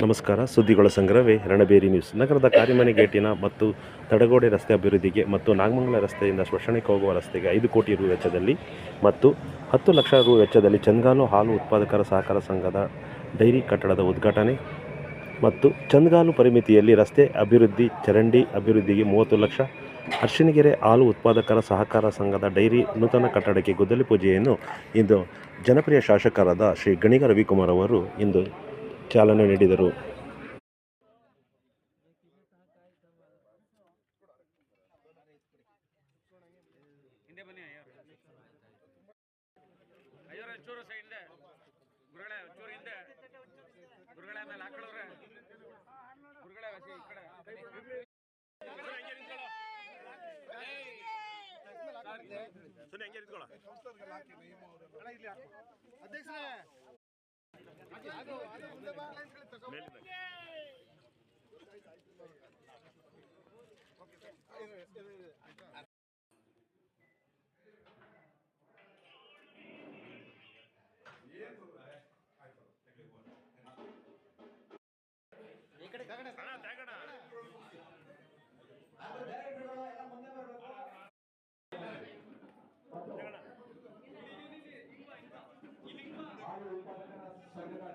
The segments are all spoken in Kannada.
ನಮಸ್ಕಾರ. ಸುದ್ದಿಗಳ ಸಂಗ್ರಹವೇ ರಣಬೇರಿ ನ್ಯೂಸ್. ನಗರದ ಕಾರಿಮನೆ ಗೇಟಿನ ಮತ್ತು ತಡಗೋಡೆ ರಸ್ತೆ ಅಭಿವೃದ್ಧಿಗೆ ಮತ್ತು ನಾಗಮಂಗಲ ರಸ್ತೆಯಿಂದ ಸ್ಮಶಾನಕ್ಕೆ ಹೋಗುವ ರಸ್ತೆಗೆ 5 ಕೋಟಿ ರು ವೆಚ್ಚದಲ್ಲಿ ಮತ್ತು 10 ಲಕ್ಷ ರು ವೆಚ್ಚದಲ್ಲಿ ಚಂದ್ಗಾಲು ಹಾಲು ಉತ್ಪಾದಕರ ಸಹಕಾರ ಸಂಘದ ಡೈರಿ ಕಟ್ಟಡದ ಉದ್ಘಾಟನೆ ಮತ್ತು ಚಂದ್ಗಾಲು ಪರಿಮಿತಿಯಲ್ಲಿ ರಸ್ತೆ ಅಭಿವೃದ್ಧಿ, ಚರಂಡಿ ಅಭಿವೃದ್ಧಿಗೆ 30 ಲಕ್ಷ, ಅರ್ಶಿಣಗೆರೆ ಹಾಲು ಉತ್ಪಾದಕರ ಸಹಕಾರ ಸಂಘದ ಡೈರಿ ನೂತನ ಕಟ್ಟಡಕ್ಕೆ ಗುದ್ದಲಿ ಪೂಜೆಯನ್ನು ಇಂದು ಜನಪ್ರಿಯ ಶಾಸಕರಾದ ಶ್ರೀ ಗಣಿಗ ರವಿಕುಮಾರ್ ಅವರು ಇಂದು ಚಾಲನೆ ನೀಡಿದರು.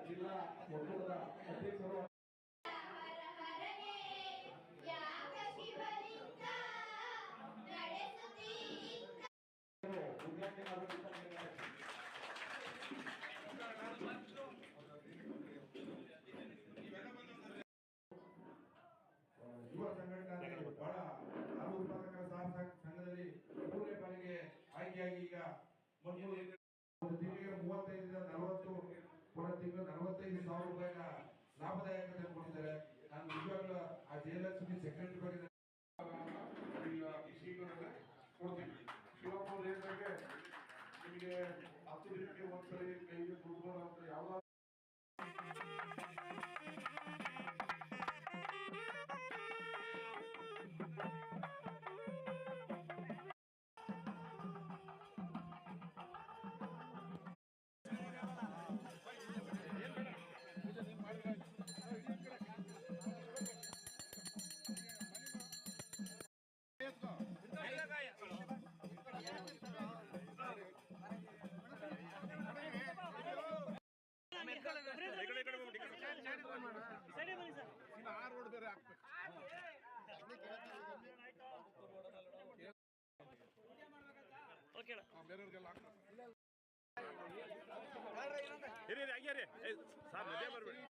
ಜಿಲ್ಲಾ ಒಕ್ಕೂಟದ ಅಧ್ಯಕ್ಷರು ಯುವ ಸಂಘಟನೆ ಬಹಳ ಹಾಲು ಉತ್ಪಾದಕರ ಸಂಘದಲ್ಲಿ 3ನೇ ಬಾರಿಗೆ ಆಯ್ಕೆಯಾಗಿ ಈಗ ಒಂದು ತಿಂಗಳಿಗೆ 35 ರಿಂದ 40 ತಿಂಗಳು 45,000 ರೂಪಾಯಿನ ಲಾಭದಾಯಕತೆ ಕೊಟ್ಟಿದ್ದಾರೆ. ನಾನು ನಿಜವಾಗ್ಲೂ ಆ ಜಯಲಕ್ಷ್ಮಿ ಸೆಕ್ರೆಟರಿ ಬಗ್ಗೆ ಕೊಡ್ತೀನಿ. ಶಿವಪ್ಪ ಅವ್ರು ಹೇಳಿದಂಗೆ ನಿಮಗೆ 10 ದಿನಕ್ಕೆ ಒಂದ್ಸರಿ ಕೈಗೆ ದುಡ್ಡು ಅಂತ ಯಾವ